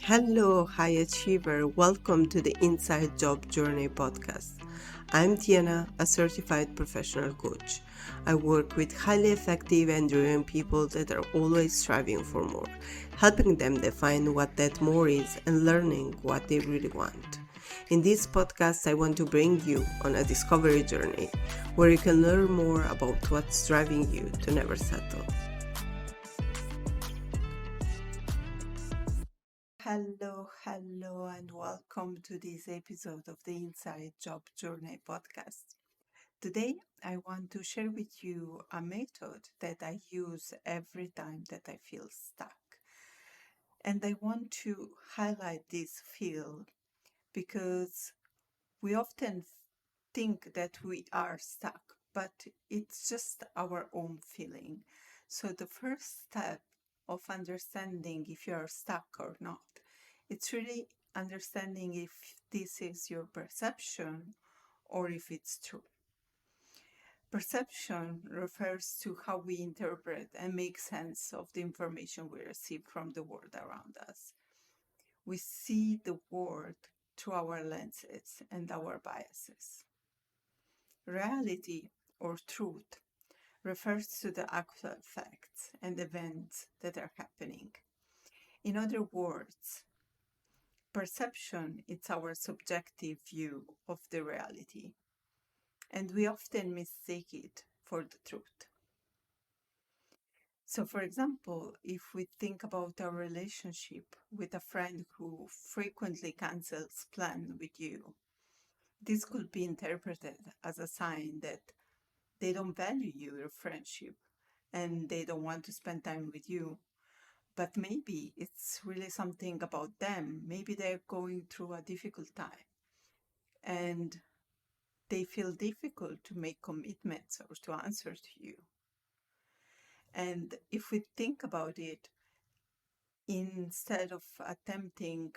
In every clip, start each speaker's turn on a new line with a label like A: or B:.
A: Hello, high achiever. Welcome to the Inside Job Journey podcast. I'm Tiana, a certified professional coach. I work with highly effective and driven people that are always striving for more, helping them define what that more is and learning what they really want. In this podcast, I want to bring you on a discovery journey where you can learn more about what's driving you to never settle. Hello, and welcome to this episode of the Inside Job Journey podcast. Today, I want to share with you a method that I use every time that I feel stuck. And I want to highlight this feel because we often think that we are stuck, but it's just our own feeling. So, the first step of understanding if you are stuck or not, it's really understanding if this is your perception or if it's true. Perception refers to how we interpret and make sense of the information we receive from the world around us. We see the world through our lenses and our biases. Reality or truth refers to the actual facts and events that are happening. In other words, perception is our subjective view of the reality, and we often mistake it for the truth. So, for example, if we think about our relationship with a friend who frequently cancels plans with you, this could be interpreted as a sign that they don't value your friendship and they don't want to spend time with you. But maybe it's really something about them. Maybe they're going through a difficult time and they feel difficult to make commitments or to answer to you. And if we think about it, instead of attempting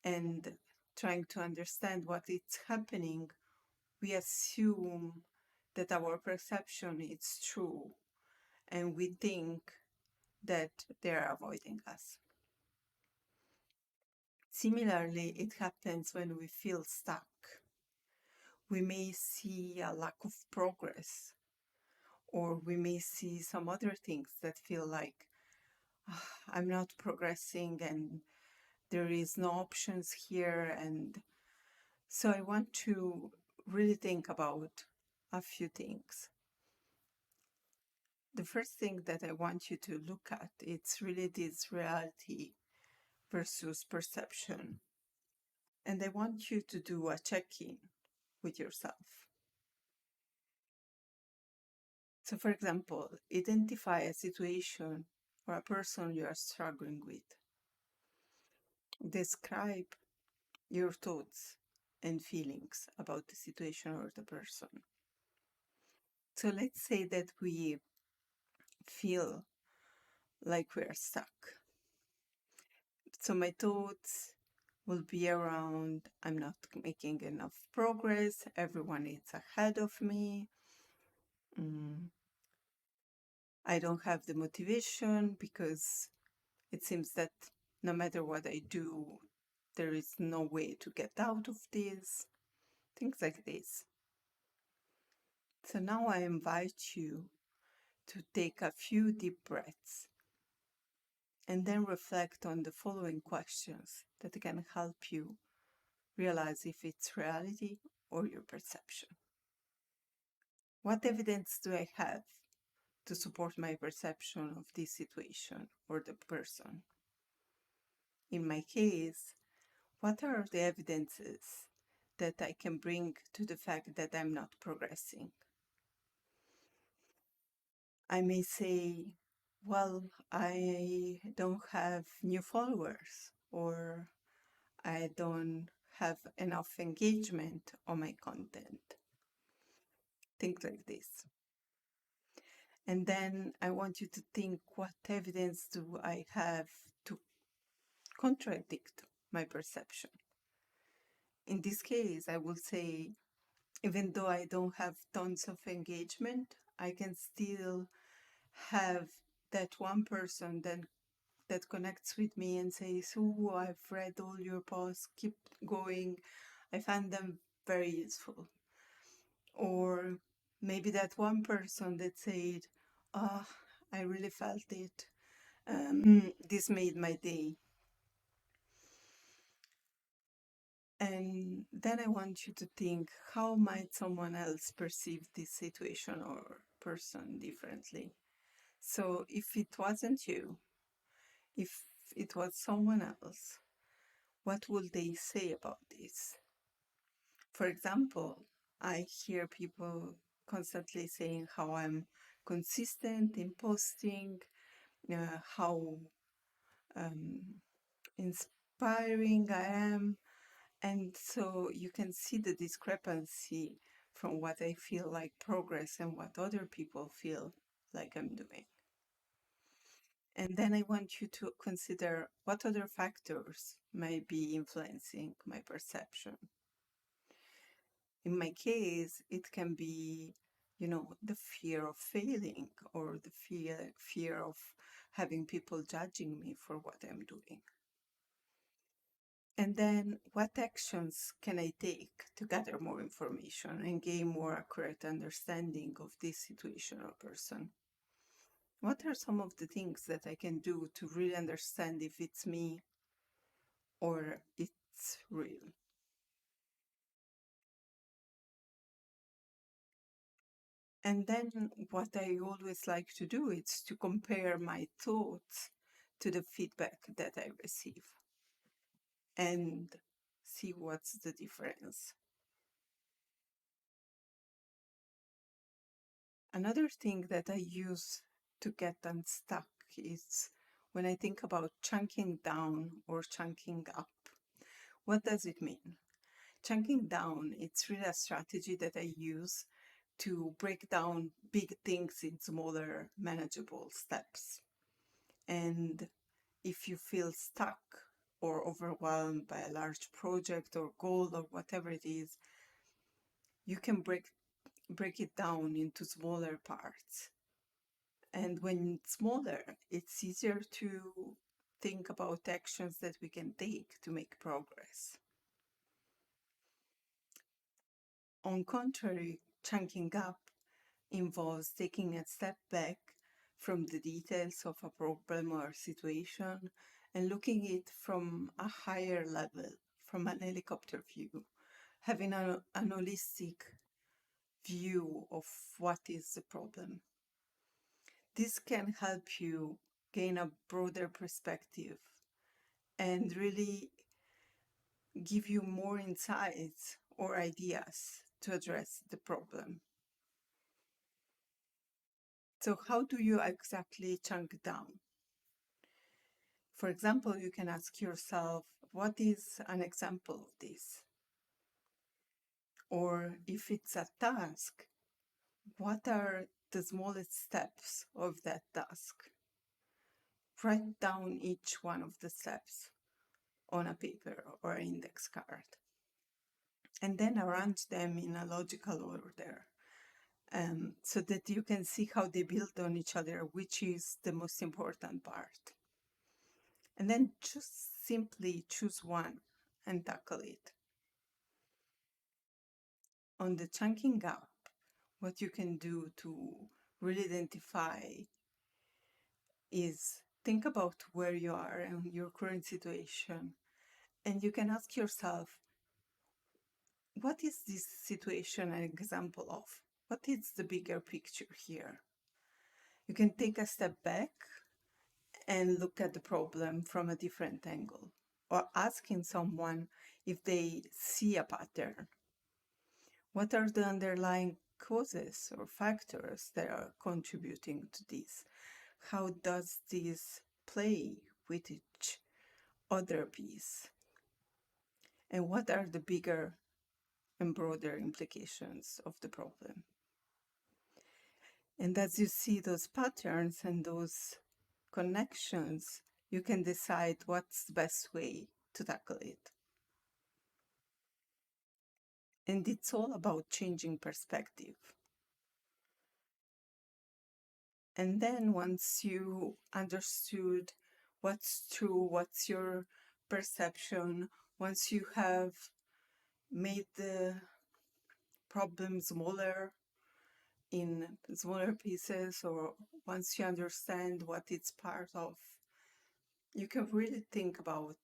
A: and trying to understand what is happening, we assume that our perception is true and we think that they're avoiding us. Similarly, it happens when we feel stuck. We may see a lack of progress, or we may see some other things that feel like I'm not progressing and there is no options here. And so I want to really think about a few things. The first thing that I want you to look at, it's really this reality versus perception. And I want you to do a check-in with yourself. So, for example, identify a situation or a person you are struggling with. Describe your thoughts and feelings about the situation or the person. So, let's say that we feel like we're stuck. So, my thoughts will be around I'm not making enough progress, everyone is ahead of me. I don't have the motivation because it seems that no matter what I do, there is no way to get out of this. Things like this. So now I invite you to take a few deep breaths and then reflect on the following questions that can help you realize if it's reality or your perception. What evidence do I have to support my perception of this situation or the person? In my case, what are the evidences that I can bring to the fact that I'm not progressing? I may say, well, I don't have new followers, or I don't have enough engagement on my content. Things like this. And then I want you to think, what evidence do I have to contradict my perception? In this case, I will say, even though I don't have tons of engagement, I can still have that one person that that connects with me and says, "Oh, I've read all your posts, keep going. I find them very useful." Or maybe that one person that said, "Ah, I really felt it. This made my day." And then I want you to think, how might someone else perceive this situation or person differently? So if it wasn't you, if it was someone else, what would they say about this? For example, I hear people constantly saying how I'm consistent in posting, how um, inspiring I am. And so you can see the discrepancy from what I feel like progress and what other people feel like I'm doing. And then I want you to consider what other factors may be influencing my perception. In my case, it can be, the fear of failing or the fear of having people judging me for what I'm doing. And then what actions can I take to gather more information and gain more accurate understanding of this situation or person? What are some of the things that I can do to really understand if it's me or it's real? And then what I always like to do is to compare my thoughts to the feedback that I receive and see what's the difference. Another thing that I use to get unstuck is when I think about chunking down or chunking up. What does it mean? Chunking down, it's really a strategy that I use to break down big things in smaller, manageable steps. And if you feel stuck or overwhelmed by a large project or goal or whatever it is, you can break it down into smaller parts. And when it's smaller, it's easier to think about actions that we can take to make progress. On contrary, chunking up involves taking a step back from the details of a problem or situation and looking at it from a higher level, from an helicopter view, having an holistic view of what is the problem. This can help you gain a broader perspective and really give you more insights or ideas to address the problem. So, how do you exactly chunk down? For example, you can ask yourself, what is an example of this? Or if it's a task, what are the smallest steps of that task? Write down each one of the steps on a paper or index card, and then arrange them in a logical order so that you can see how they build on each other, which is the most important part. And then just simply choose one and tackle it. On the chunking up, what you can do to really identify is think about where you are and your current situation. And you can ask yourself, what is this situation an example of? What is the bigger picture here? You can take a step back and look at the problem from a different angle, or asking someone if they see a pattern. What are the underlying causes or factors that are contributing to this? How does this play with each other piece? And what are the bigger and broader implications of the problem? And as you see those patterns and those connections, you can decide what's the best way to tackle it. And it's all about changing perspective. And then once you understood what's true, what's your perception. Once you have made the problem smaller in smaller pieces, or once you understand what it's part of, you can really think about,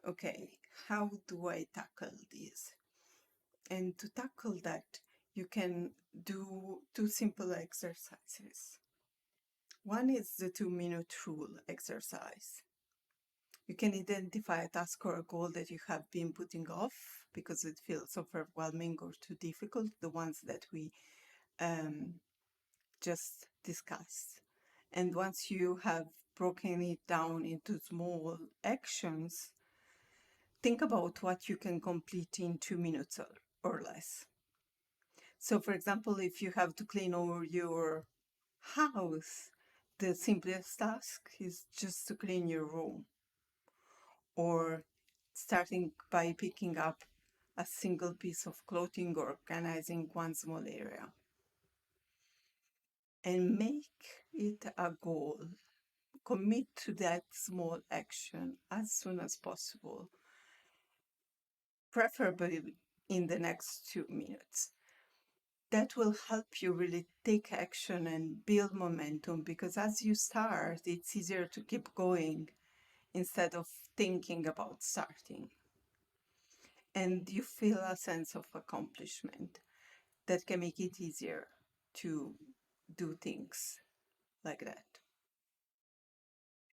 A: okay, how do I tackle this? And to tackle that, you can do two simple exercises. One is the 2-minute rule exercise. You can identify a task or a goal that you have been putting off because it feels overwhelming or too difficult, the ones that we just discussed. And once you have broken it down into small actions, think about what you can complete in 2 minutes or less. So, for example, if you have to clean over your house, the simplest task is just to clean your room, or starting by picking up a single piece of clothing or organizing one small area. And make it a goal. Commit to that small action as soon as possible, preferably in the next 2 minutes. That will help you really take action and build momentum, because as you start, it's easier to keep going instead of thinking about starting. And you feel a sense of accomplishment that can make it easier to do things like that.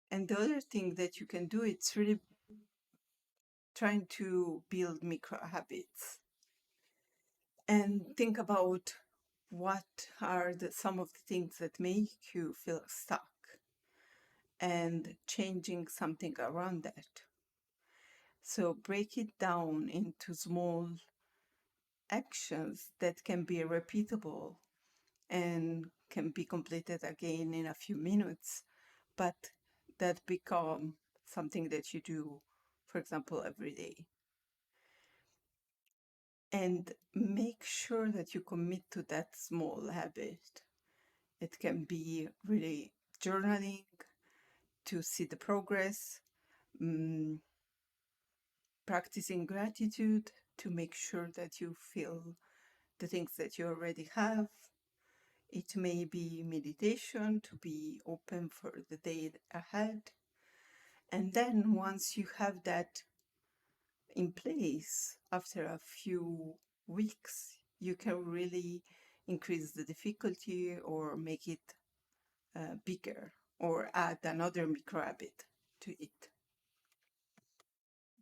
A: And the other thing that you can do, it's really trying to build micro habits and think about what are some of the things that make you feel stuck, and changing something around that. So break it down into small actions that can be repeatable and can be completed again in a few minutes, but that become something that you do, for example, every day. And make sure that you commit to that small habit. It can be really journaling to see the progress, practicing gratitude to make sure that you feel the things that you already have. It may be meditation to be open for the day ahead. And then once you have that in place, after a few weeks, you can really increase the difficulty or make it bigger, or add another micro habit to it.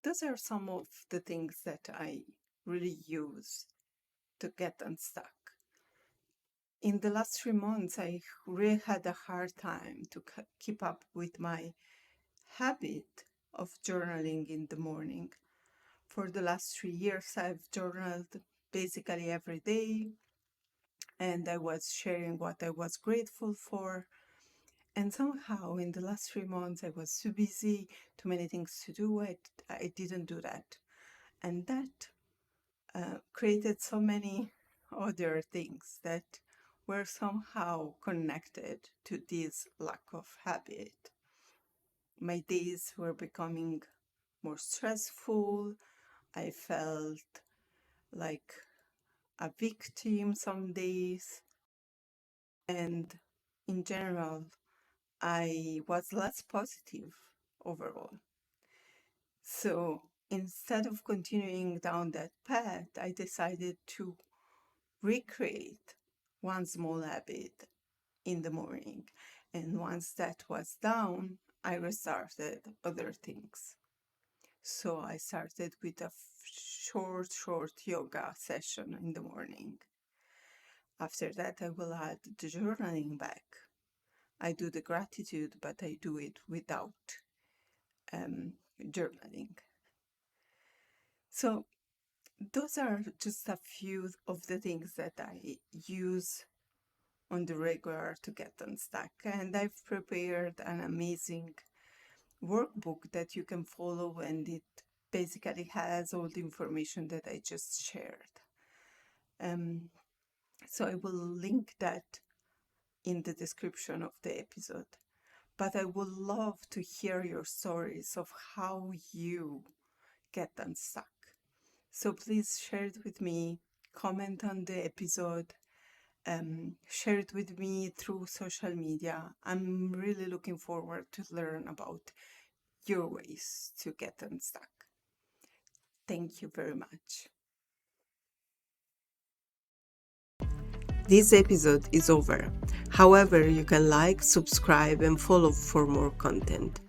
A: Those are some of the things that I really use to get unstuck. In the last 3 months, I really had a hard time to keep up with my habit of journaling in the morning. For the last 3 years, I've journaled basically every day, and I was sharing what I was grateful for. And somehow in the last 3 months, I was too busy, too many things to do. I didn't do that. And that created so many other things that were somehow connected to this lack of habit. My days were becoming more stressful. I felt like a victim some days. And in general, I was less positive overall. So instead of continuing down that path, I decided to recreate one small habit in the morning. And once that was down, I restarted other things. So I started with a short yoga session in the morning. After that, I will add the journaling back. I do the gratitude, but I do it without journaling. So those are just a few of the things that I use on the regular to get unstuck. And I've prepared an amazing workbook that you can follow, and it basically has all the information that I just shared. So I will link that in the description of the episode. but I would love to hear your stories of how you get unstuck. So please share it with me, comment on the episode, share it with me through social media. I'm really looking forward to learn about your ways to get unstuck. Thank you very much. This episode is over. However, you can like, subscribe, and follow for more content.